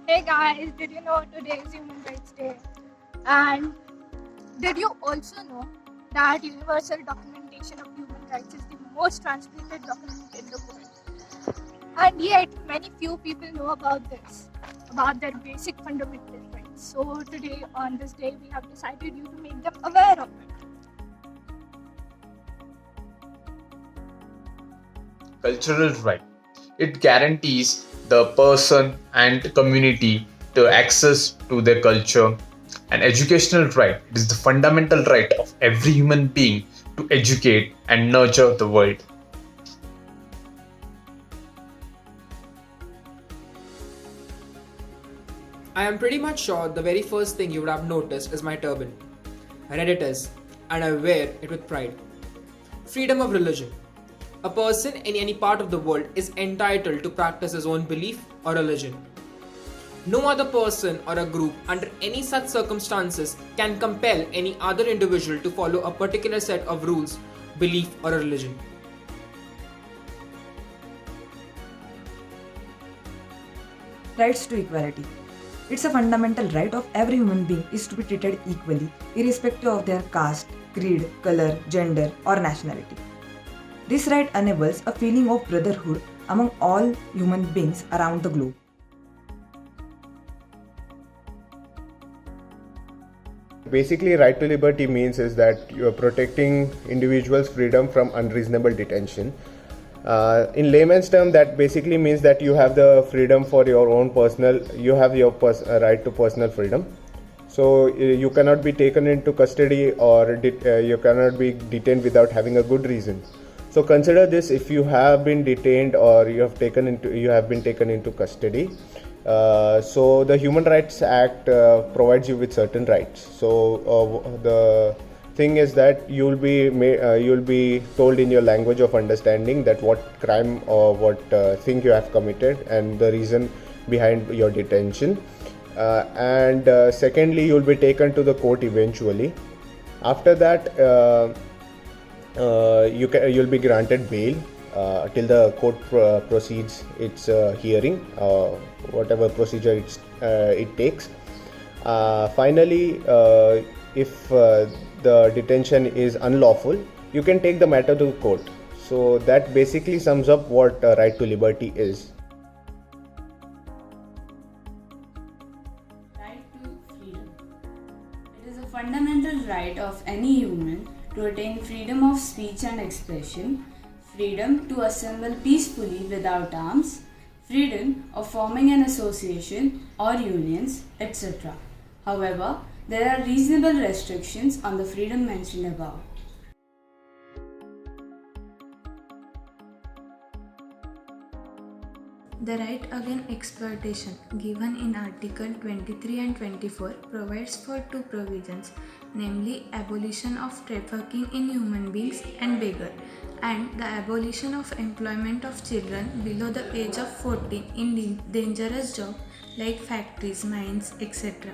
Hey guys, did you know today is Human Rights Day? And did you also know that Universal Documentation of Human Rights is the most translated document in the world? And yet, many few people know about this, about their basic fundamental rights. So today, on this day, we have decided you to make them aware of it. Cultural right. It guarantees the person and community to access to their culture. An educational right. It is the fundamental right of every human being to educate and nurture the world. I am pretty much sure the very first thing you would have noticed is my turban. I read it as, and I wear it with pride. Freedom of religion. A person in any part of the world is entitled to practice his own belief or religion. No other person or a group under any such circumstances can compel any other individual to follow a particular set of rules, belief, or a religion. Rights to equality. It's a fundamental right of every human being is to be treated equally, irrespective of their caste, creed, color, gender, or nationality. This right enables a feeling of brotherhood among all human beings around the globe. Basically, right to liberty means is that you are protecting individuals' freedom from unreasonable detention. In layman's term, that basically means that you have the freedom for your own personal, you have your right to personal freedom. So you cannot be taken into custody or you cannot be detained without having a good reason. So consider this: if you have been detained or you have been taken into custody. So the Human Rights Act provides you with certain rights. So the thing is that you'll be told in your language of understanding that what crime or what thing you have committed and the reason behind your detention. And secondly, you'll be taken to the court eventually. After that, you'll be granted bail till the court proceeds its hearing, whatever procedure it takes. Finally, if the detention is unlawful, you can take the matter to court. So that basically sums up what right to liberty is. Right to freedom. It is a fundamental right of any human to attain freedom of speech and expression, freedom to assemble peacefully without arms, freedom of forming an association or unions, etc. However, there are reasonable restrictions on the freedom mentioned above. The right against exploitation given in Article 23 and 24 provides for two provisions, namely abolition of trafficking in human beings and beggar, and the abolition of employment of children below the age of 14 in dangerous jobs like factories, mines, etc.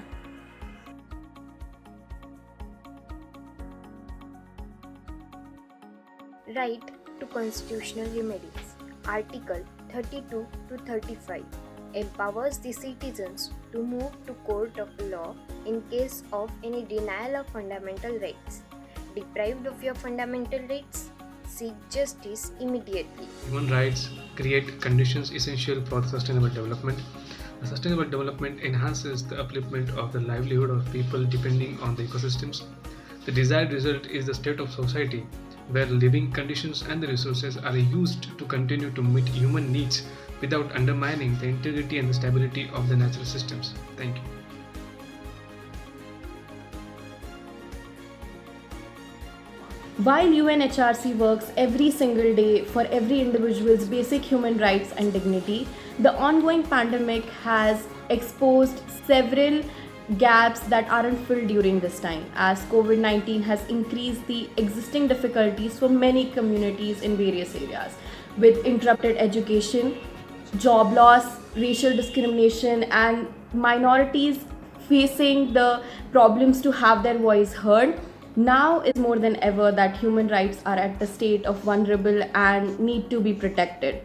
Right to constitutional remedies. Article 32 to 35 empowers the citizens to move to court of law in case of any denial of fundamental rights. Deprived of your fundamental rights, seek justice immediately. Human rights create conditions essential for sustainable development. A sustainable development enhances the upliftment of the livelihood of people depending on the ecosystems. The desired result is the state of society where living conditions and the resources are used to continue to meet human needs without undermining the integrity and the stability of the natural systems. Thank you. While UNHRC works every single day for every individual's basic human rights and dignity, the ongoing pandemic has exposed several gaps that aren't filled during this time, as COVID 19 has increased the existing difficulties for many communities in various areas, with interrupted education, job loss, racial discrimination, and minorities facing the problems to have their voice heard. Now is more than ever that human rights are at the state of vulnerable and need to be protected.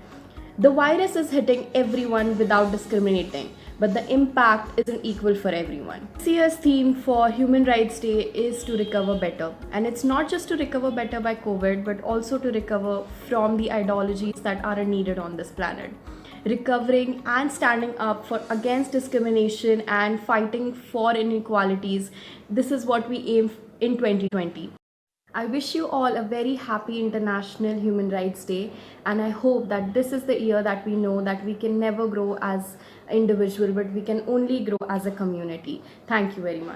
The virus is hitting everyone without discriminating, but the impact isn't equal for everyone. This year's theme for Human Rights Day is to recover better. And it's not just to recover better by COVID, but also to recover from the ideologies that aren't needed on this planet. Recovering and standing up for against discrimination and fighting for inequalities. This is what we aim in 2020. I wish you all a very happy International Human Rights Day, and I hope that this is the year that we know that we can never grow as individual, but we can only grow as a community. Thank you very much.